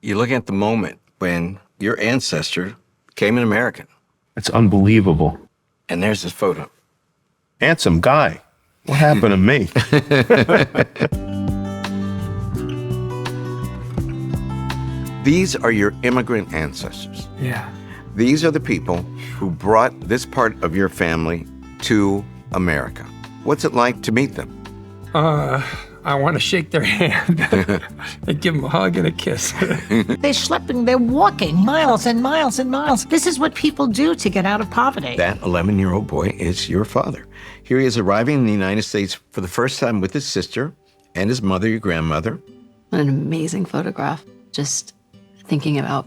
You're looking at the moment when your ancestor became an American. It's unbelievable. And there's his photo. Handsome guy. What happened to me? These are your immigrant ancestors. Yeah. These are the people who brought this part of your family to America. What's it like to meet them? I want to shake their hand and give them a hug and a kiss. They're schlepping, they're walking miles and miles and miles. This is what people do to get out of poverty. That 11-year-old boy is your father. Here he is arriving in the United States for the first time with his sister and his mother, your grandmother. What an amazing photograph. Just thinking about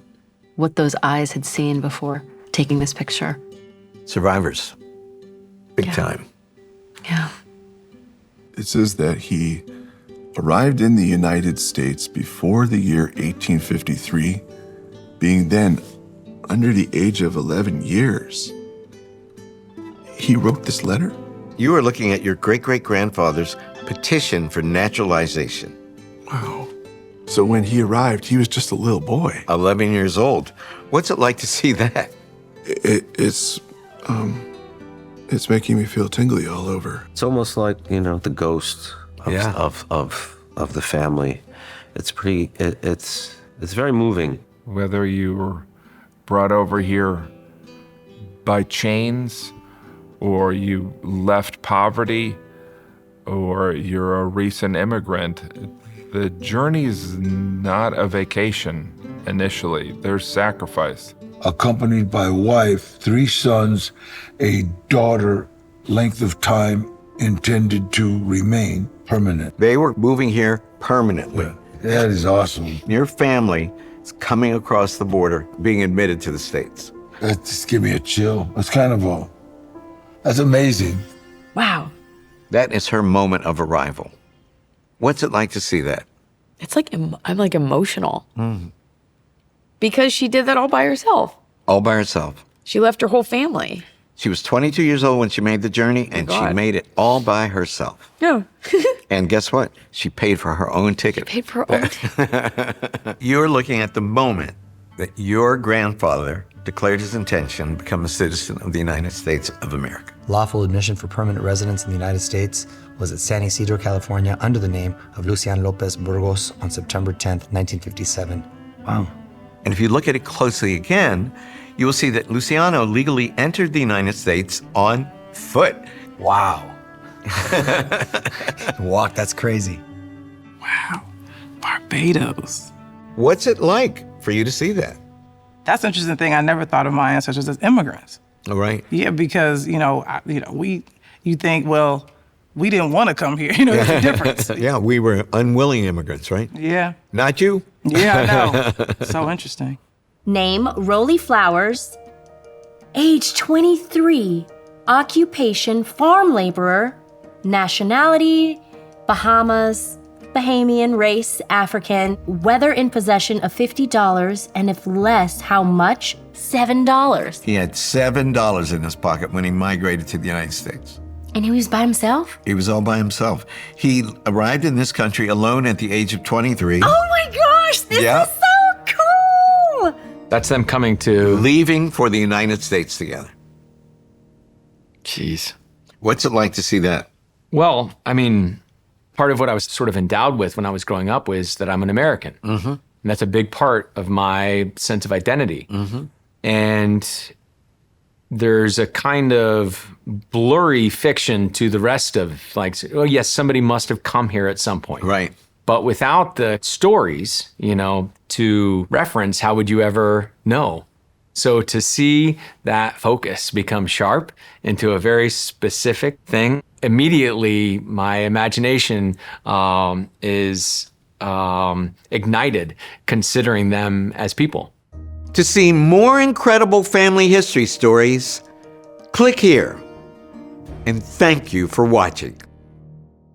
what those eyes had seen before taking this picture. Survivors. Big time. Yeah. It says that he arrived in the United States before the year 1853, being then under the age of 11 years. He wrote this letter? You are looking at your great-great-grandfather's petition for naturalization. Wow. So when he arrived, he was just a little boy. 11 years old. What's it like to see that? It's making me feel tingly all over. It's almost like, the ghost of the family. It's pretty, it's very moving. Whether you were brought over here by chains, or you left poverty, or you're a recent immigrant, the journey's not a vacation initially. There's sacrifice. Accompanied by wife, 3 sons, a daughter, length of time intended to remain permanent. They were moving here permanently. Yeah, that is awesome. Your family is coming across the border, being admitted to the States. That just give me a chill. It's that's amazing. Wow. That is her moment of arrival. What's it like to see that? It's like, I'm like emotional. Because she did that all by herself. All by herself. She left her whole family. She was 22 years old when she made the journey, and she made it all by herself. Yeah. And guess what? She paid for her own ticket. Paid for her own ticket. You're looking at the moment that your grandfather declared his intention to become a citizen of the United States of America. Lawful admission for permanent residence in the United States was at San Ysidro, California, under the name of Lucian Lopez Burgos on September 10th, 1957. Wow. And if you look at it closely again, you will see that Luciano legally entered the United States on foot. Wow. Walk, that's crazy. Wow. Barbados. What's it like for you to see that? That's an interesting thing. I never thought of my ancestors as immigrants. All right. Yeah, because, you think, well, we didn't want to come here. There's a difference. Yeah, we were unwilling immigrants, right? Yeah. Not you? Yeah, I know. So interesting. Name, Roly Flowers. Age 23. Occupation, farm laborer. Nationality, Bahamas. Bahamian, race, African. Whether in possession of $50, and if less, how much? $7. He had $7 in his pocket when he migrated to the United States. And he was by himself? He was all by himself. He arrived in this country alone at the age of 23. Oh my gosh, this is so cool! That's them coming to... Leaving for the United States together. Jeez. What's it like to see that? Well, part of what I was sort of endowed with when I was growing up was that I'm an American. Mm-hmm. And that's a big part of my sense of identity. Mm-hmm. And there's a kind of blurry fiction to the rest of, oh yes, somebody must have come here at some point. Right. But without the stories, to reference, how would you ever know? So to see that focus become sharp into a very specific thing, immediately my imagination is ignited, considering them as people. To see more incredible family history stories, click here. And thank you for watching.